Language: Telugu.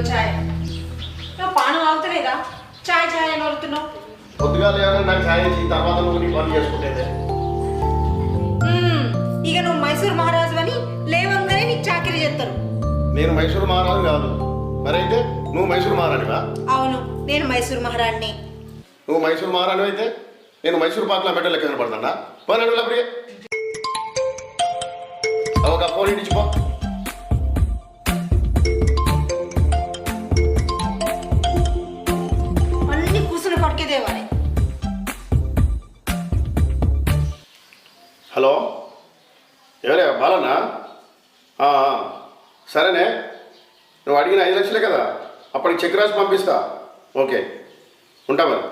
ఛాయ్ పానం ఆగుతలేదా? ఛాయ్ ఛాయ్ అని వరుతున్నావు. పొద్దుగా లేవని నాకు ఛాయ్ ఇచ్చి తర్వాత నువ్వు నీ పని చేసుకుంటేదే. ఇక నువ్వు మైసూర్ మహారాజు అని లేవంగానే నీకు చాకరీ చేస్తారు. నేను మైసూరు మహారాజు కాదు. మరైతే నువ్వు మైసూరు మహారాణివా? అవును, నేను మైసూర్ మహారాణిని. నువ్వు మైసూరు మహారాణి అయితే నేను మైసూరు పాకలో మెడ లెక్క కనపడతానా? పని అడుగులా ప్రియ ఒక ఫోన్ ఇచ్చిపో. అన్ని కూర్చుని పట్టుకేదేవానే. హలో, ఎవరే బాలన్నా? సరేనే, నువ్వు అడిగిన 5 లక్షలే కదా, అప్పటికి చెక్ రాసి పంపిస్తా. ఓకే, ఉంటా మరి.